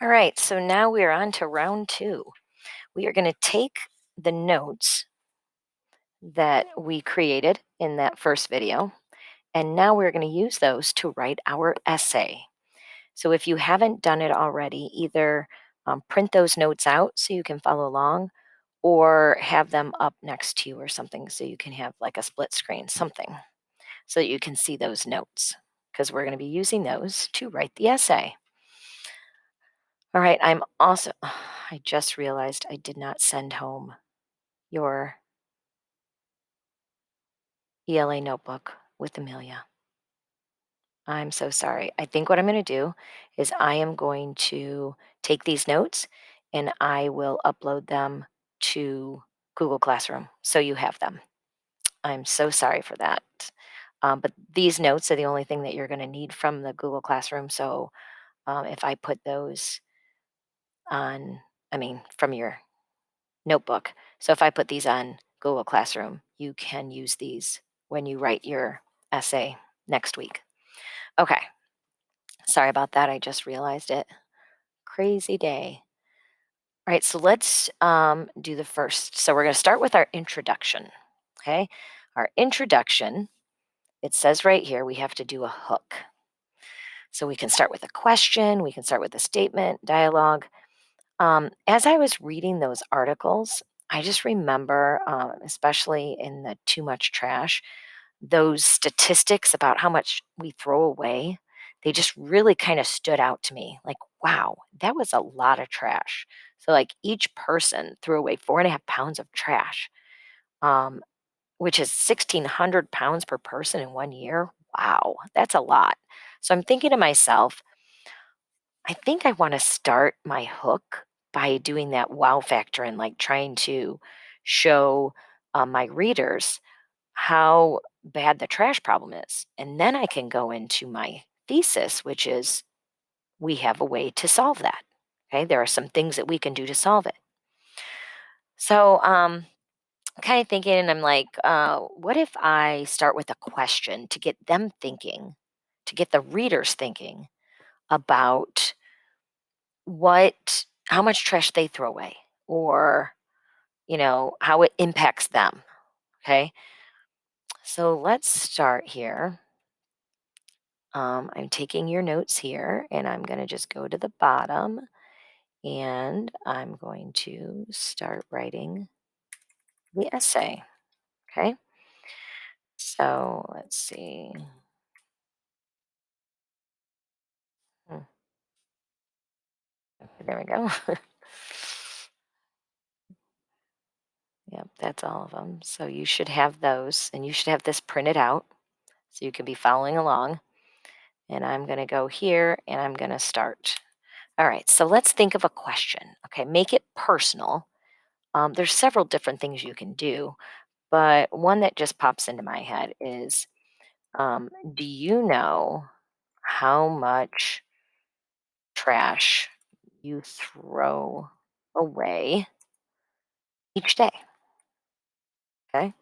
All right, so now we are on to round two. We are going to take the notes that we created in that first video, and now we're going to use those to write our essay. So if you haven't done it already, either print those notes out so you can follow along, or have them up next to you or something so you can have like a split screen, something, so that you can see those notes, because we're going to be using those to write the essay. All right, I'm also, I just realized I did not send home your ELA notebook with Amelia. I'm so sorry. I think what I'm going to do is I am going to take these notes and I will upload them to Google Classroom so you have them. I'm so sorry for that. But these notes are the only thing that you're going to need from the Google Classroom. So if I put those on, from your notebook. So if I put these on Google Classroom, you can use these when you write your essay next week. Okay. Sorry about that. I just realized it. Crazy day. All right. So let's do the first. So we're going to start with our introduction. Okay. Our introduction, it says right here, we have to do a hook. So we can start with a question, we can start with a statement, dialogue. As I was reading those articles, I just remember, especially in the too much trash, those statistics about how much we throw away, they just really kind of stood out to me. Like, wow, that was a lot of trash. So, like, each person threw away 4.5 pounds of trash, um, which is 1,600 pounds per person in 1 year. Wow, that's a lot. So, I'm thinking to myself, I think I want to start my hook by doing that wow factor and like trying to show my readers how bad the trash problem is. And then I can go into my thesis, which is we have a way to solve that. Okay, there are some things that we can do to solve it. So, kind of thinking, and I'm like, what if I start with a question to get them thinking, to get the readers thinking about how much trash they throw away, or, how it impacts them. Okay. So let's start here. I'm taking your notes here and I'm going to just go to the bottom and I'm going to start writing the essay. Okay. So let's see. Hmm, There we go. Yep, that's all of them. So you should have those and you should have this printed out so you can be following along. And I'm going to go here and I'm going to start. All right, so let's think of a question. Okay, make it personal. There's several different things you can do, but one that just pops into my head is, do you know how much trash you throw away each day? Okay,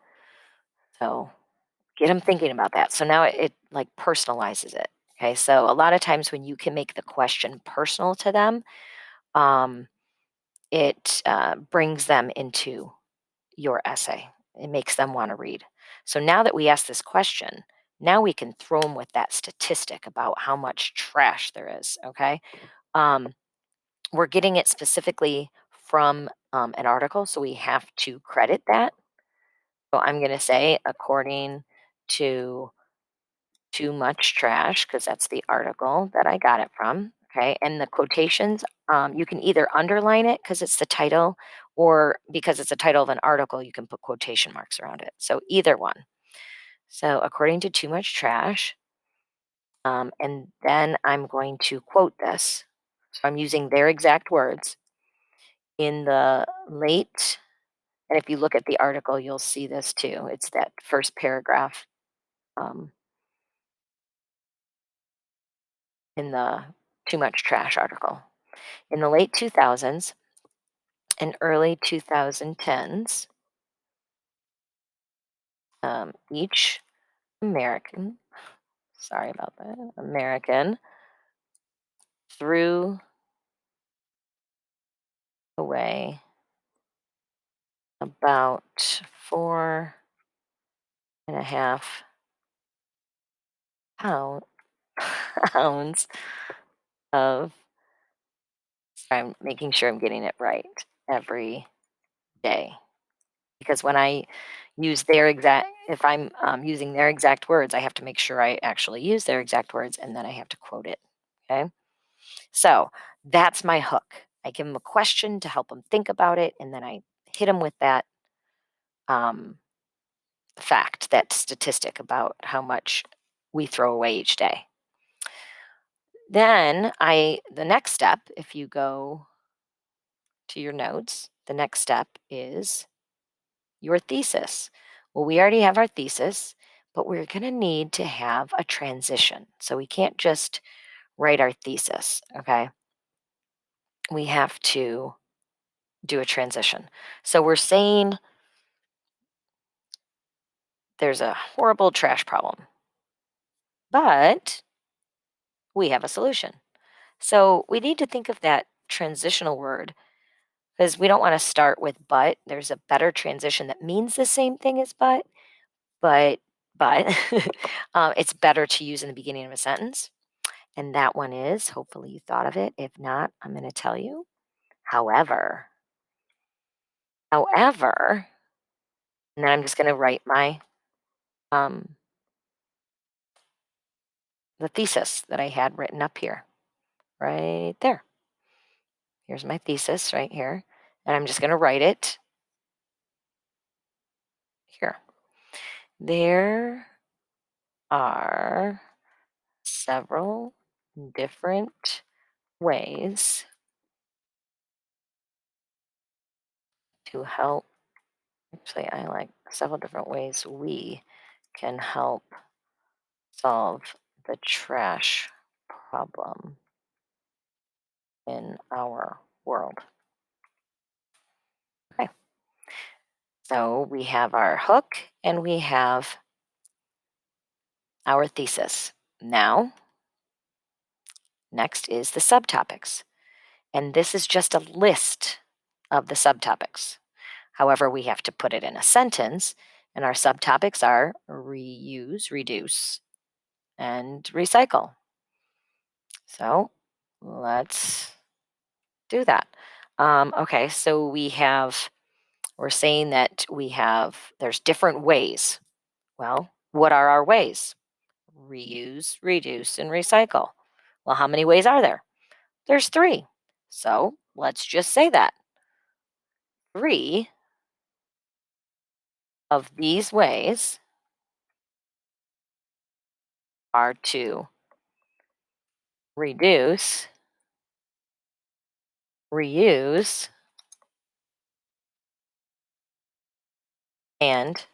so get them thinking about that. So now it like personalizes it. Okay, so a lot of times when you can make the question personal to them, um, it brings them into your essay. It makes them want to read. So now that we ask this question, now we can throw them with that statistic about how much trash there is. Okay. Um, we're getting it specifically from an article, so we have to credit that. So I'm going to say, according to Too Much Trash, because that's the article that I got it from. Okay. And the quotations, you can either underline it because it's the title, or because it's the title of an article, you can put quotation marks around it. So either one. So according to Too Much Trash, and then I'm going to quote this. So I'm using their exact words in the late. And if you look at the article, you'll see this too. It's that first paragraph um, in the Too Much Trash article. In the late 2000s and early 2010s, each American, sorry about that, American threw weigh about 4.5 pounds of, I'm making sure I'm getting it right, every day. Because when I use their exact, if I'm using their exact words, I have to make sure I actually use their exact words and then I have to quote it. Okay. So that's my hook. I give them a question to help them think about it, and then I hit them with that um, fact, that statistic about how much we throw away each day. Then the next step, if you go to your notes, the next step is your thesis. Well, we already have our thesis, but we're going to need to have a transition. So we can't just write our thesis, okay? We have to do a transition. So we're saying there's a horrible trash problem, but we have a solution. So we need to think of that transitional word because we don't want to start with but. There's a better transition that means the same thing as but, but it's better to use in the beginning of a sentence. And that one is, hopefully you thought of it. If not, I'm going to tell you. However, however, and then I'm just going to write my um, the thesis that I had written up here, right there. Here's my thesis right here, and I'm just going to write it here. There are several different ways to help. Actually, I like several different ways we can help solve the trash problem in our world. Okay, so we have our hook and we have our thesis. Now, next is the subtopics. And this is just a list of the subtopics. However, we have to put it in a sentence, and our subtopics are reuse, reduce, and recycle. So let's do that. Okay, so we're saying that there's different ways. Well, what are our ways? Reuse, reduce, and recycle. Well, how many ways are there? There's three. So let's just say that. Three of these ways are to reduce, reuse, and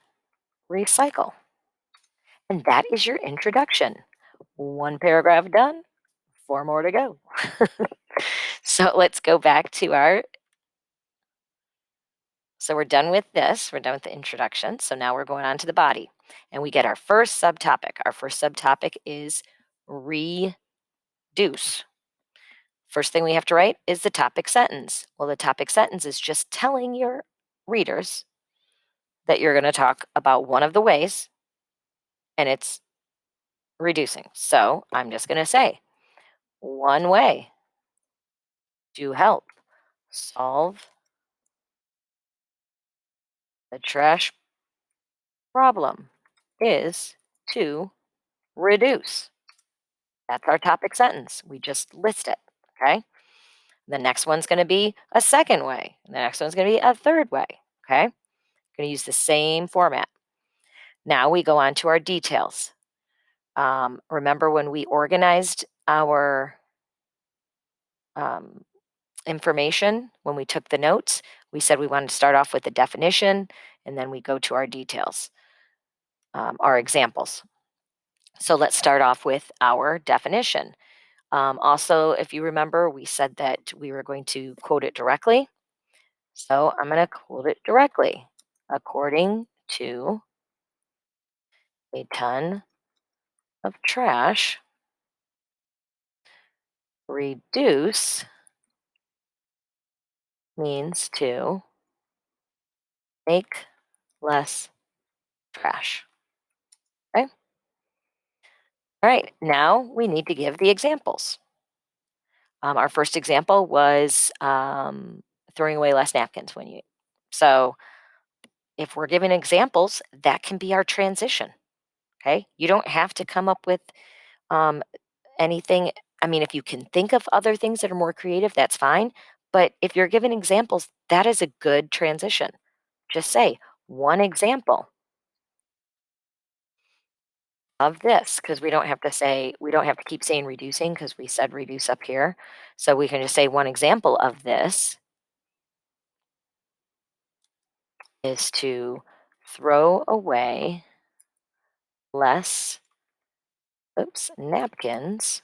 recycle. And that is your introduction. One paragraph done, four more to go. So let's go back to so we're done with this. We're done with the introduction. So now we're going on to the body. And we get our first subtopic. Our first subtopic is reduce. First thing we have to write is the topic sentence. Well, the topic sentence is just telling your readers that you're going to talk about one of the ways, and it's reducing. So I'm just going to say one way to help solve the trash problem is to reduce. That's our topic sentence. We just list it. Okay. The next one's going to be a second way. And the next one's going to be a third way. Okay. Going to use the same format. Now we go on to our details. Remember when we organized our um, information, when we took the notes, we said we wanted to start off with the definition and then we go to our details, our examples. So let's start off with our definition. Also, if you remember, we said that we were going to quote it directly. So I'm going to quote it directly. According to a ton of trash, reduce means to make less trash. Okay. All right. Now we need to give the examples. Our first example was throwing away less napkins when you. So if we're giving examples, that can be our transition. Okay. You don't have to come up with um, anything. I mean, if you can think of other things that are more creative, that's fine. But if you're giving examples, that is a good transition. Just say one example of this, because we don't have to keep saying reducing because we said reduce up here. So we can just say one example of this is to throw away less, napkins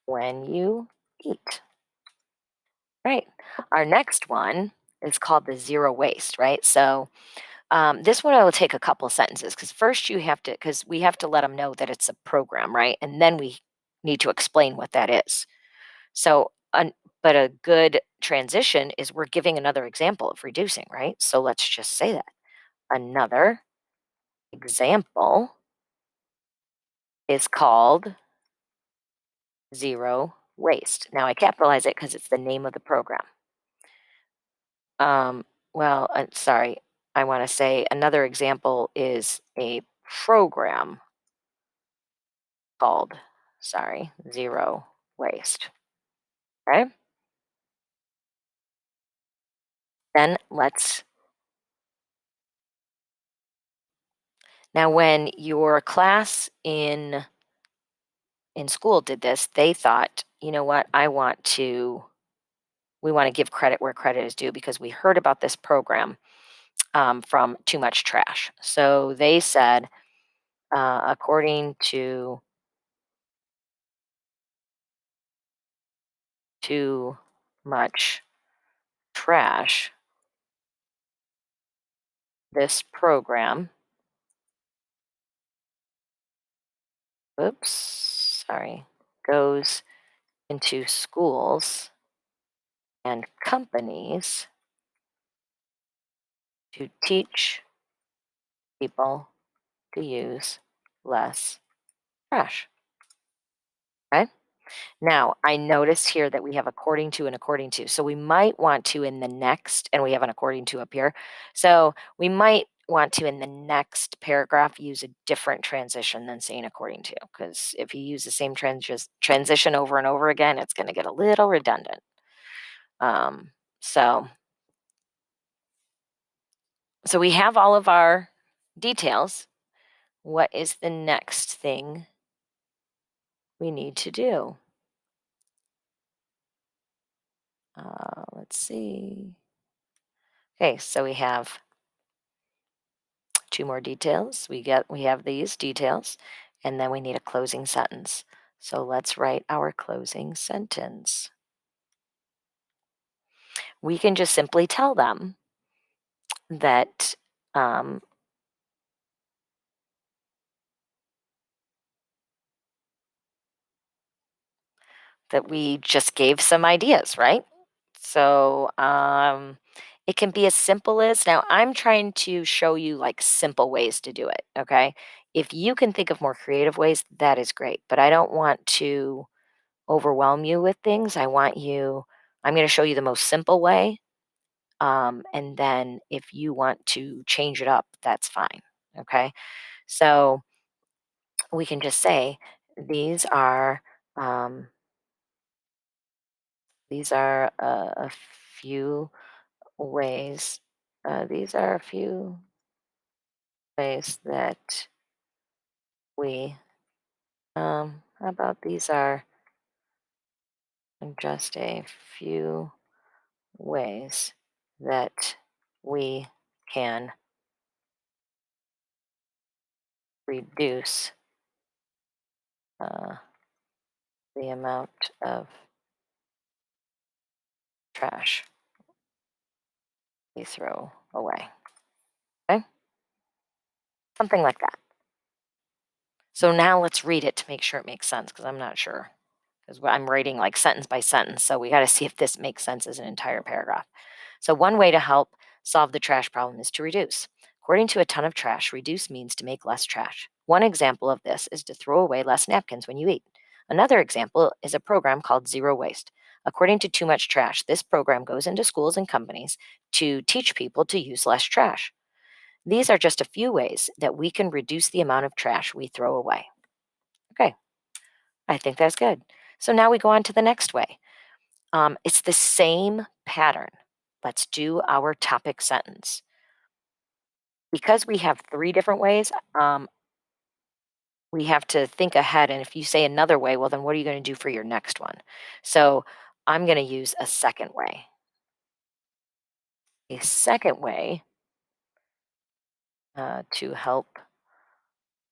when you eat. Right. Our next one is called the zero waste, right? So this one I will take a couple of sentences because first because we have to let them know that it's a program, right? And then we need to explain what that is. So, but a good transition is we're giving another example of reducing, right? So let's just say that. Another example is called zero waste. Now I capitalize it because it's the name of the program. Um, sorry, I want to say another example is a program called, zero waste. Okay. Then now when your class in school did this, they thought, you know what, we want to give credit where credit is due because we heard about this program from Too Much Trash. So they said, according to Too Much Trash, this program, goes into schools and companies to teach people to use less trash. Okay. Now, I noticed here that we have according to and according to. So we might want to in the next, and we have an according to up here. So we might want to in the next paragraph use a different transition than saying according to, because if you use the same transition over and over again, it's going to get a little redundant. Um, so, so we have all of our details. What is the next thing we need to do? Let's see. Okay, so we have two more details. We have these details, and then we need a closing sentence. So let's write our closing sentence. We can just simply tell them that um, that we just gave some ideas, right? So it can be as simple as now. I'm trying to show you like simple ways to do it. Okay, if you can think of more creative ways, that is great. But I don't want to overwhelm you with things. I'm going to show you the most simple way. And then if you want to change it up, that's fine. Okay. So we can just say these are, um, a few ways. These are a few ways that how about these are just a few ways that we can reduce uh, the amount of trash we throw away. Okay? Something like that. So now let's read it to make sure it makes sense because I'm not sure because I'm writing like sentence by sentence. So we got to see if this makes sense as an entire paragraph. So, one way to help solve the trash problem is to reduce. According to A Ton of Trash, reduce means to make less trash. One example of this is to throw away less napkins when you eat. Another example is a program called Zero Waste. According to Too Much Trash, this program goes into schools and companies to teach people to use less trash. These are just a few ways that we can reduce the amount of trash we throw away. Okay, I think that's good. So now we go on to the next way. It's the same pattern. Let's do our topic sentence. Because we have 3 different ways, we have to think ahead, and if you say another way, well, then what are you gonna do for your next one? So, I'm gonna use a second way. A second way, to help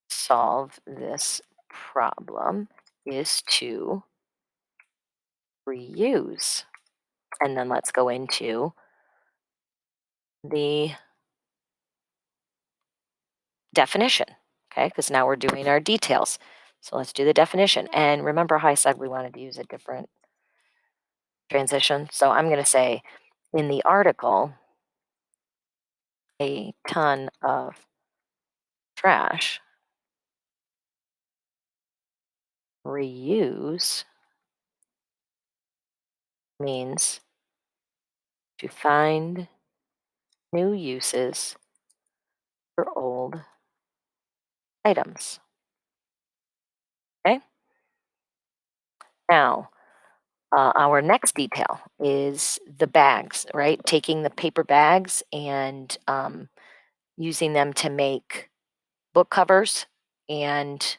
solve this problem is to reuse, and then let's go into the definition, okay? Because now we're doing our details. So, let's do the definition, and remember how I said we wanted to use a different transition? So, I'm gonna say, in the article, a ton of trash, reuse means to find new uses for old items. Okay. Now, our next detail is the bags, right? Taking the paper bags and using them to make book covers and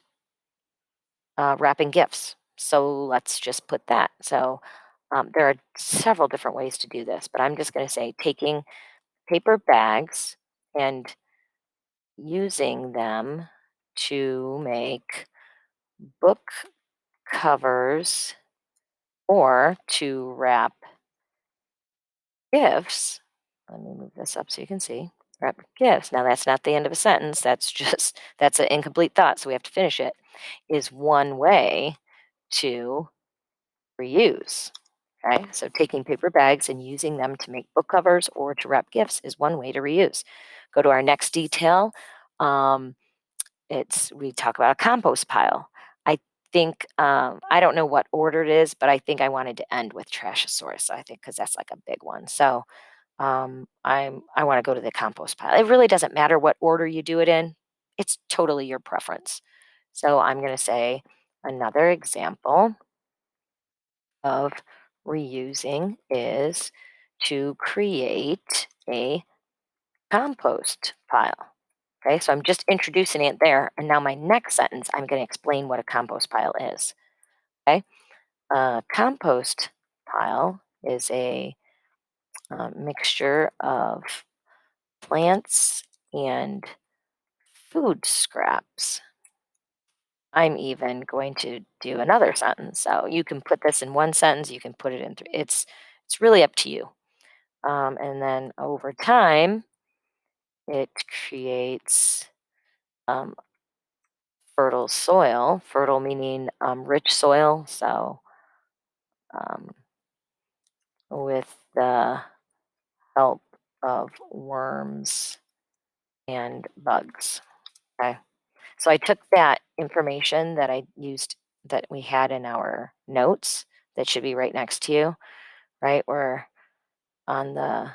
wrapping gifts. So let's just put that. So there are several different ways to do this, but I'm just going to say taking paper bags and using them to make book covers or to wrap gifts. Let me move this up so you can see. Wrap gifts. Now that's not the end of a sentence. That's just that's an incomplete thought, so we have to finish it. Is one way to reuse. Okay, so taking paper bags and using them to make book covers or to wrap gifts is one way to reuse. Go to our next detail. Um, It's we talk about a compost pile. I think, I don't know what order it is, but I think I wanted to end with Trashosaurus, I think, because that's, like, a big one. So, I wanna go to the compost pile. It really doesn't matter what order you do it in. It's totally your preference. So, I'm gonna say another example of reusing is to create a compost pile. Okay, so I'm just introducing it there. And now my next sentence, I'm going to explain what a compost pile is. Okay, a compost pile is a mixture of plants and food scraps. I'm even going to do another sentence. So you can put this in one sentence, you can put it in three. It's really up to you. And then over time, it creates um, fertile soil, fertile meaning rich soil. So, um, with the help of worms and bugs. Okay. So, I took that information that I used that we had in our notes that should be right next to you, right? Where on the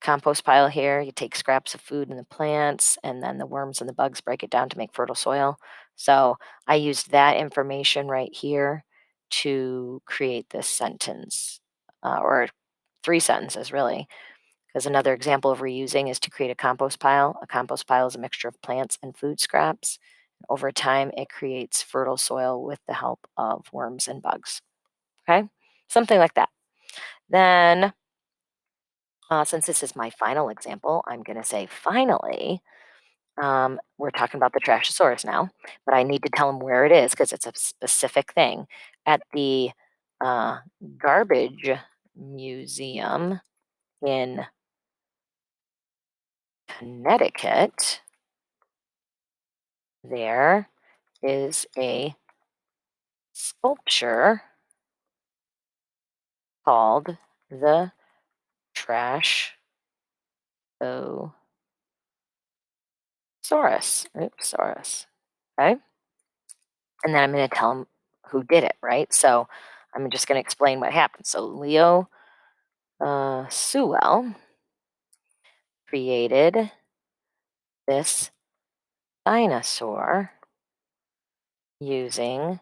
compost pile here, you take scraps of food and the plants, and then the worms and the bugs break it down to make fertile soil. So I used that information right here to create this sentence, or 3 sentences really. Because another example of reusing is to create a compost pile. A compost pile is a mixture of plants and food scraps. Over time, it creates fertile soil with the help of worms and bugs. Okay, something like that. Then since this is my final example, I'm going to say finally, we're talking about the Trashosaurus now, but I need to tell them where it is because it's a specific thing. At the uh, Garbage Museum in Connecticut, there is a sculpture called the Trashosaurus. Oops, Saurus. Okay. And then I'm going to tell them who did it, right? So I'm just going to explain what happened. So Leo Sewell created this dinosaur using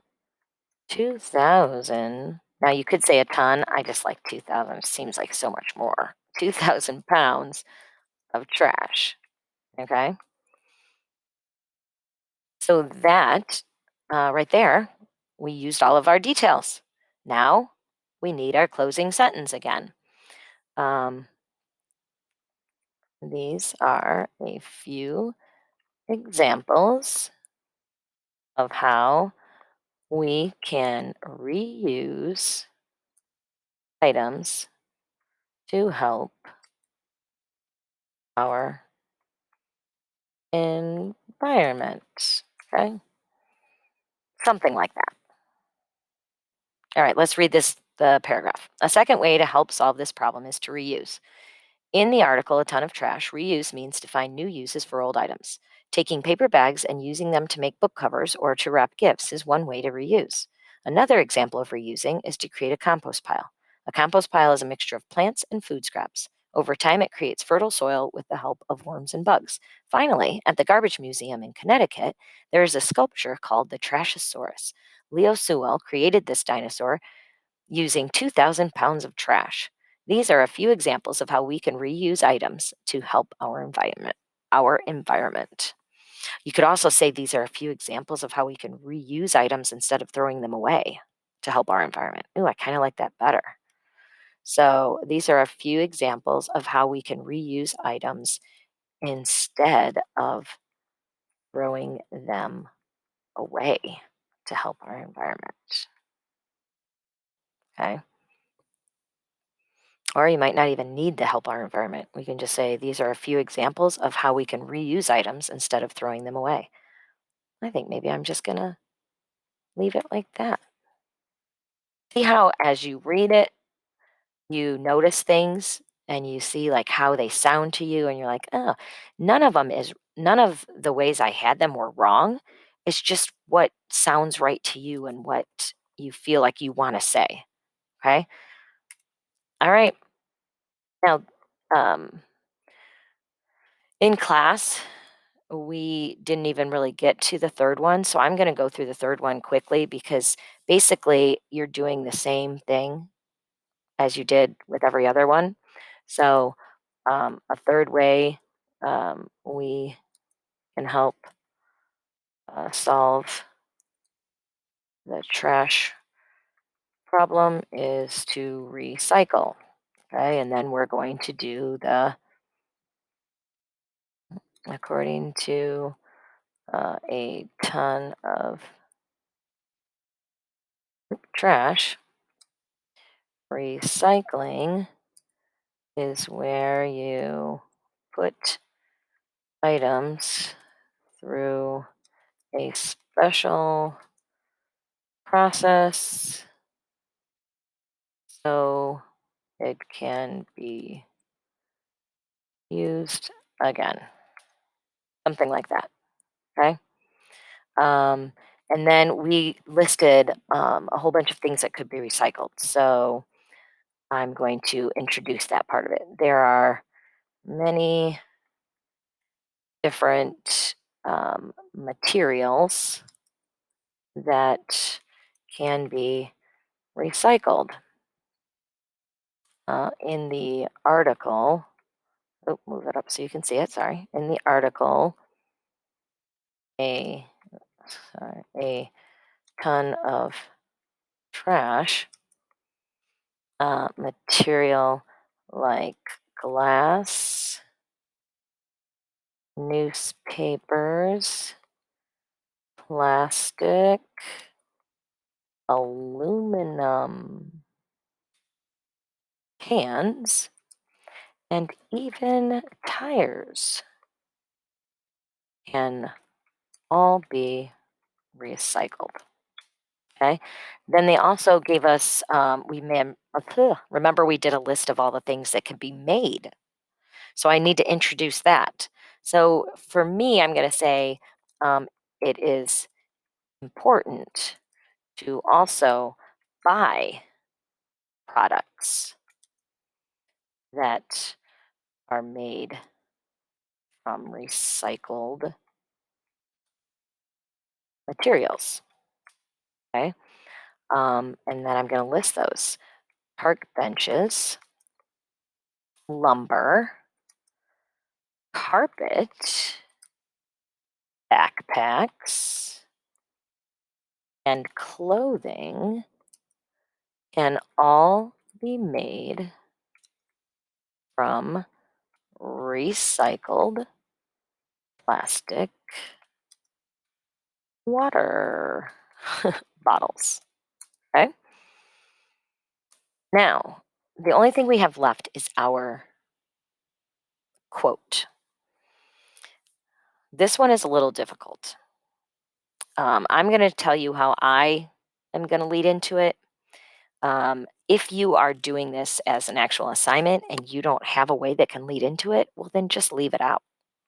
2,000. Now you could say a ton. I just like 2,000. It seems like so much more. 2,000 pounds of trash. Okay. So that right there, we used all of our details. Now we need our closing sentence again. Um, these are a few examples of how we can reuse items to help our environment. Okay, something like that. All right, let's read the paragraph. A second way to help solve this problem is to reuse. In the article, A Ton of Trash, reuse means to find new uses for old items. Taking paper bags and using them to make book covers or to wrap gifts is one way to reuse. Another example of reusing is to create a compost pile. A compost pile is a mixture of plants and food scraps. Over time, it creates fertile soil with the help of worms and bugs. Finally, at the Garbage Museum in Connecticut, there is a sculpture called the Trashosaurus. Leo Sewell created this dinosaur using 2,000 pounds of trash. These are a few examples of how we can reuse items to help our environment. Our environment. You could also say these are a few examples of how we can reuse items instead of throwing them away to help our environment. Ooh, I kind of like that better. So these are a few examples of how we can reuse items instead of throwing them away to help our environment. Okay. Or you might not even need to help our environment. We can just say these are a few examples of how we can reuse items instead of throwing them away. I think maybe I'm just going to leave it like that. See how as you read it, you notice things and you see like how they sound to you and you're like, "Oh, none of the ways I had them were wrong. It's just what sounds right to you and what you feel like you want to say." Okay? All right. Now, um in class, we didn't even really get to the third one. So I'm going to go through the third one quickly because basically you're doing the same thing as you did with every other one. So, a third way we can help solve the trash problem is to recycle. Okay. And then we're going to do according to a ton of trash, recycling is where you put items through a special process so it can be used again. Something like that. Okay. Um, and then we listed a whole bunch of things that could be recycled. So I'm going to introduce that part of it. There are many different materials that can be recycled. In the article, oh, move it up so you can see it. Sorry. In the article, a a ton of trash material like glass, newspapers, plastic, aluminum cans, and even tires can all be recycled. Okay. Then they also gave us, remember we did a list of all the things that can be made. So I need to introduce that. So for me, I'm going to say it is important to also buy products that are made from recycled materials. Okay. And then I'm going to list those: park benches, lumber, carpet, backpacks, and clothing can all be made from recycled plastic water bottles. Okay. Now, the only thing we have left is our quote. This one is a little difficult. I'm going to tell you how I am going to lead into it. If you are doing this as an actual assignment and you don't have a way that can lead into it, well, then just leave it out.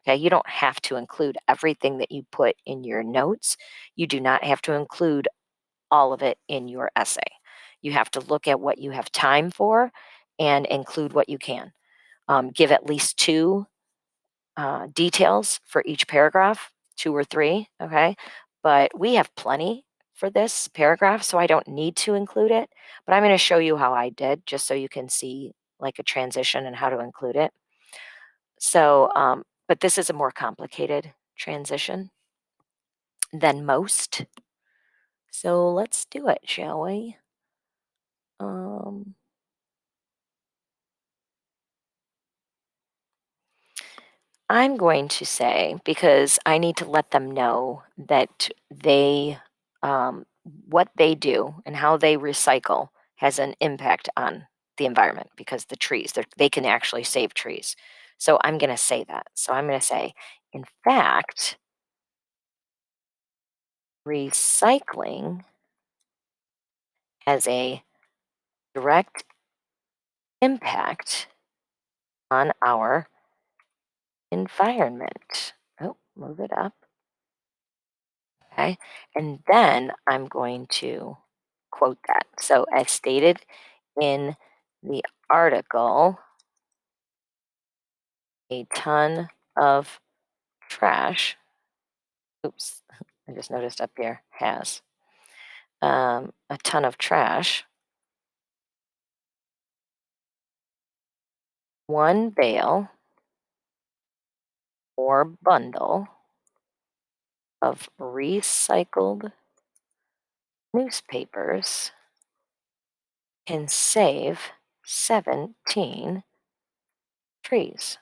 Okay. You don't have to include everything that you put in your notes. You do not have to include all of it in your essay. You have to look at what you have time for and include what you can. Give at least two details for each paragraph, two or three. Okay. But we have plenty for this paragraph, so I don't need to include it. But I'm going to show you how I did just so you can see like a transition and how to include it. So, but this is a more complicated transition than most. So let's do it, shall we? Um, I'm going to say, because I need to let them know that what they do and how they recycle has an impact on the environment because the trees, they can actually save trees. So I'm going to say that. So I'm going to say, in fact, recycling has a direct impact on our environment. Oh, move it up. Okay. And then I'm going to quote that. So, as stated in the article, a ton of trash, oops, I just noticed up here, has a ton of trash, one bale or bundle of recycled newspapers can save 17 trees.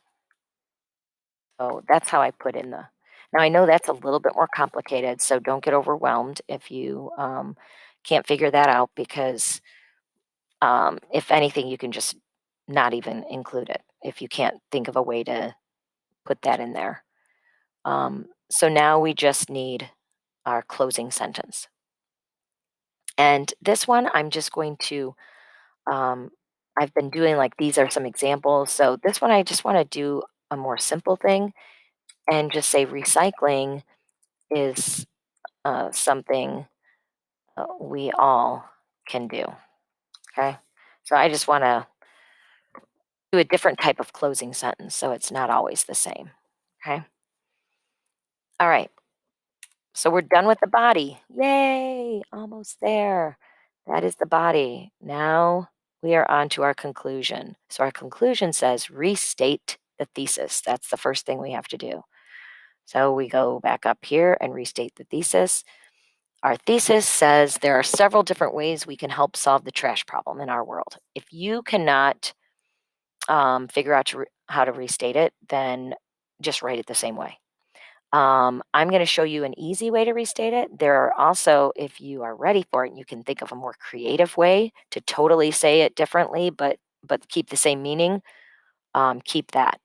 So that's how I put in the. Now I know that's a little bit more complicated, so don't get overwhelmed if you can't figure that out because if anything, you can just not even include it if you can't think of a way to put that in there. So now we just need our closing sentence. And this one, I'm just going to, um, I've been doing like these are some examples. So this one, I just want to do a more simple thing and just say recycling is something we all can do. Okay. So I just want to do a different type of closing sentence so it's not always the same. Okay. All right. So we're done with the body. Yay. Almost there. That is the body. Now we are on to our conclusion. So our conclusion says restate the thesis. That's the first thing we have to do. So we go back up here and restate the thesis. Our thesis says there are several different ways we can help solve the trash problem in our world. If you cannot figure out how to restate it, then just write it the same way. I'm going to show you an easy way to restate it. There are also, if you are ready for it, you can think of a more creative way to totally say it differently, but keep the same meaning. Keep that.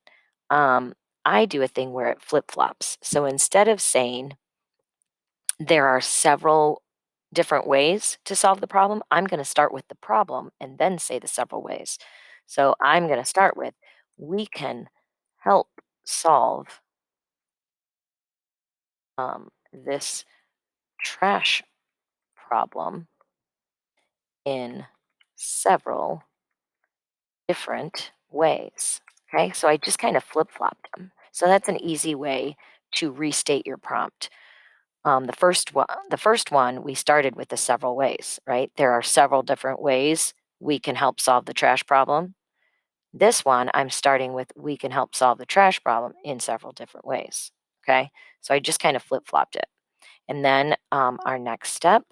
Um, I do a thing where it flip flops. So instead of saying there are several different ways to solve the problem, I'm going to start with the problem and then say the several ways. So I'm going to start with, we can help solve this trash problem in several different ways. Okay, so I just kind of flip flopped them. So that's an easy way to restate your prompt. The first one, we started with the several ways, right? There are several different ways we can help solve the trash problem. This one, I'm starting with, we can help solve the trash problem in several different ways. Okay, so I just kind of flip flopped it. And then our next step,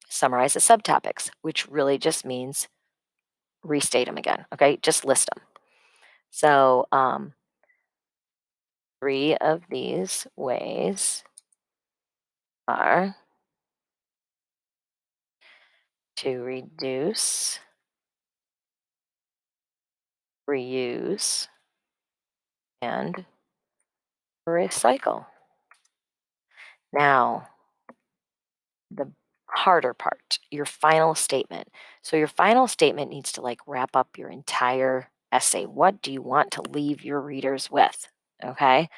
summarize the subtopics, which really just means restate them again. Okay, just list them. So, three of these ways are to reduce, reuse, and recycle. Now, the harder part, your final statement. So, your final statement needs to like wrap up your entire essay. What do you want to leave your readers with? Okay.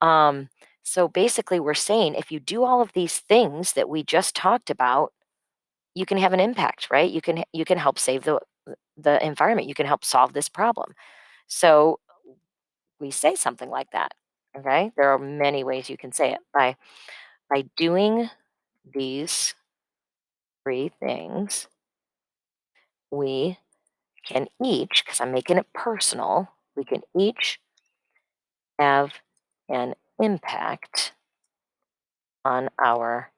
Um, so basically, we're saying if you do all of these things that we just talked about, you can have an impact, right? You can help save the environment. You can help solve this problem. So we say something like that. Okay, there are many ways you can say it. By doing these three things, we can each, because I'm making it personal, we can each have an impact on our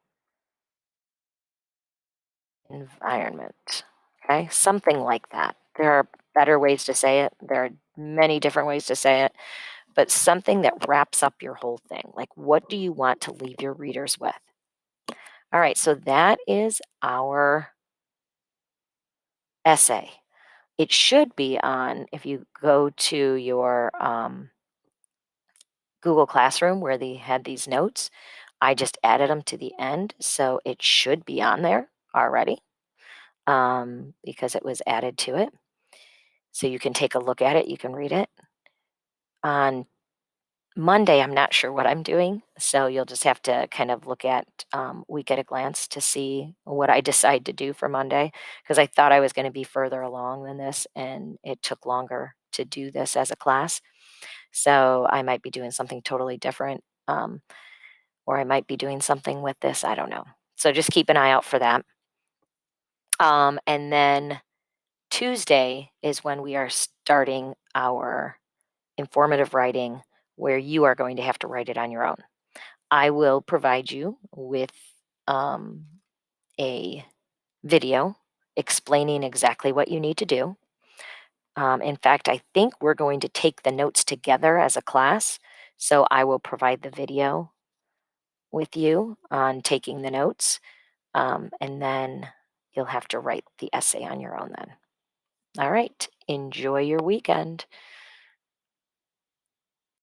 environment. Okay, something like that. There are better ways to say it. There are many different ways to say it, but something that wraps up your whole thing. Like, what do you want to leave your readers with? All right, so that is our essay. It should be on, if you go to your Google Classroom where they had these notes, I just added them to the end. So it should be on there already because it was added to it. So you can take a look at it, you can read it. On Monday, I'm not sure what I'm doing. So you'll just have to kind of look at week at a glance to see what I decide to do for Monday because I thought I was going to be further along than this and it took longer to do this as a class. So I might be doing something totally different, or I might be doing something with this. I don't know. So just keep an eye out for that. And then Tuesday is when we are starting our informative writing, where you are going to have to write it on your own. I will provide you with um, a video explaining exactly what you need to do. In fact, I think we're going to take the notes together as a class. So I will provide the video with you on taking the notes. And then you'll have to write the essay on your own then. All right. Enjoy your weekend.